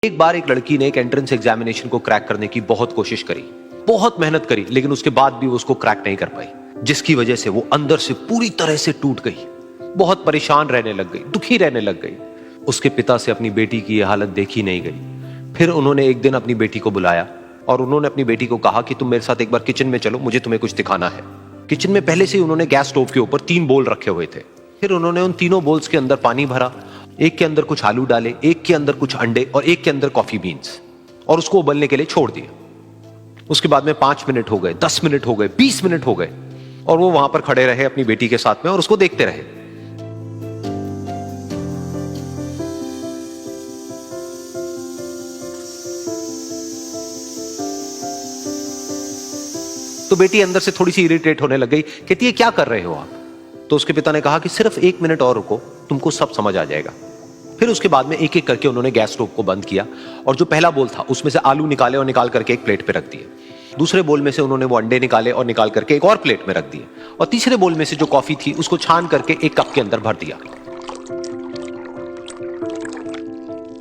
एक बार एक लड़की ने एक एंट्रेंस एग्जामिनेशन को क्रैक करने की बहुत कोशिश करी, बहुत मेहनत करी, लेकिन उसके बाद भी वो उसको क्रैक नहीं कर पाई, जिसकी वजह से वो अंदर से पूरी तरह से टूट गई, बहुत परेशान रहने लग गई, दुखी रहने लग गई। उसके पिता से अपनी बेटी की यह हालत देखी नहीं गई। फिर उन्होंने एक दिन अपनी बेटी को बुलाया और उन्होंने अपनी बेटी को कहा कि तुम मेरे साथ एक बार किचन में चलो, मुझे तुम्हें कुछ दिखाना है। किचन में पहले से ही उन्होंने गैस स्टोव के ऊपर 3 बोल रखे हुए थे। फिर उन्होंने उन तीनों बोल्स के अंदर पानी भरा, एक के अंदर कुछ आलू डाले, एक के अंदर कुछ अंडे और एक के अंदर कॉफी बीन्स, और उसको उबलने के लिए छोड़ दिया। उसके बाद में 5 मिनट हो गए, 10 मिनट हो गए, 20 मिनट हो गए, और वो वहां पर खड़े रहे अपनी बेटी के साथ में और उसको देखते रहे। तो बेटी अंदर से थोड़ी सी इरिटेट होने लग गई, कहती है क्या कर रहे हो आप? तो उसके पिता ने कहा कि सिर्फ 1 मिनट और रुको, तुमको सब समझ आ जाएगा। फिर उसके बाद में एक एक करके उन्होंने गैस स्टोव को बंद किया और जो पहला बोल था उसमें से आलू निकाले और निकाल करके एक प्लेट पे रख दिए। दूसरे बोल में से उन्होंने वो अंडे निकाले और निकाल करके एक और प्लेट में रख दिए, और तीसरे बोल में से जो कॉफी थी उसको छान करके एक कप के अंदर भर दिया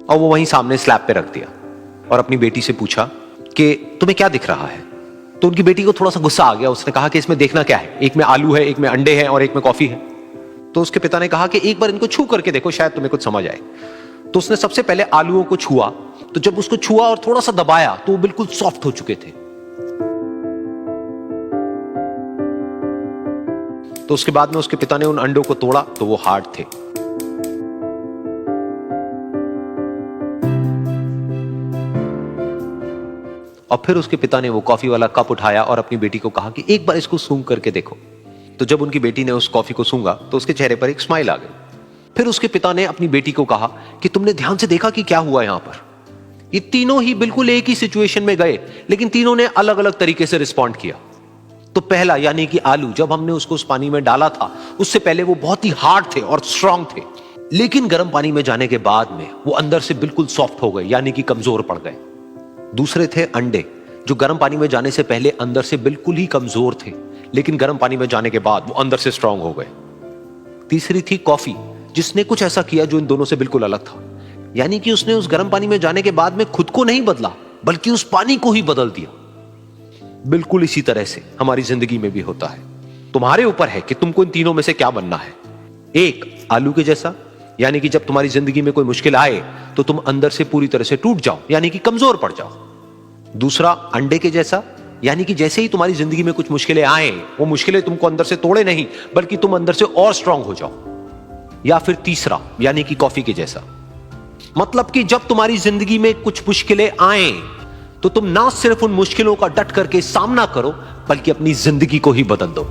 और वो वहीं सामने स्लैब पे रख दिया और अपनी बेटी से पूछा कि तुम्हें क्या दिख रहा है? तो उनकी बेटी को थोड़ा सा गुस्सा आ गया। उसने कहा कि इसमें देखना क्या है, एक में आलू है, एक में अंडे हैं और एक में कॉफी है। तो उसके पिता ने कहा कि एक बार इनको छू करके देखो, शायद तुम्हें कुछ समझ आए। तो उसने सबसे पहले आलूओं को छुआ, तो जब उसको छुआ और थोड़ा सा दबाया तो वो बिल्कुल सॉफ्ट हो चुके थे। तो उसके बाद में उसके पिता ने उन अंडों को तोड़ा तो वो हार्ड थे। और फिर उसके पिता ने वो कॉफी वाला कप उठाया और अपनी बेटी को कहा कि एक बार इसको सूंघ करके देखो। तो जब उनकी बेटी ने उस कॉफी को सूंघा तो उसके चेहरे पर एक स्माइल आ गई। फिर उसके पिता ने अपनी बेटी को कहा कि तुमने ध्यान से देखा कि क्या हुआ यहां पर? ये तीनों ही बिल्कुल एक ही सिचुएशन में गए, लेकिन तीनों ने अलग अलग तरीके से रिस्पॉन्ड किया। तो पहला यानी कि आलू, जब हमने उसको उस पानी में डाला था उससे पहले वो बहुत ही हार्ड थे और स्ट्रांग थे, लेकिन गर्म पानी में जाने के बाद में वो अंदर से बिल्कुल सॉफ्ट हो गए, यानी कि कमजोर पड़ गए। दूसरे थे अंडे, जो गर्म पानी में जाने से पहले अंदर से बिल्कुल ही कमजोर थे, लेकिन गर्म पानी में जाने के बाद वो अंदर से स्ट्रांग हो गए। तीसरी थी कॉफी, जिसने कुछ ऐसा किया जो इन दोनों से बिल्कुल अलग था, यानी कि उसने उस गर्म पानी में जाने के बाद में खुद को नहीं बदला, बल्कि उस पानी को ही बदल दिया। बिल्कुल इसी तरह से हमारी जिंदगी में भी होता है। तुम्हारे ऊपर है कि तुमको इन तीनों में से क्या बनना है। एक, आलू के जैसा, यानी कि जब तुम्हारी जिंदगी में कोई मुश्किल आए तो तुम अंदर से पूरी तरह से टूट जाओ, यानी कि कमजोर पड़ जाओ। दूसरा, अंडे के जैसा, यानी कि जैसे ही तुम्हारी जिंदगी में कुछ मुश्किलें आए, वो मुश्किलें तुमको अंदर से तोड़े नहीं, बल्कि तुम अंदर से और स्ट्रांग हो जाओ। या फिर तीसरा, यानी कि कॉफी के जैसा, मतलब कि जब तुम्हारी जिंदगी में कुछ मुश्किलें आए तो तुम ना सिर्फ उन मुश्किलों का डट करके सामना करो, बल्कि अपनी जिंदगी को ही बदल दो।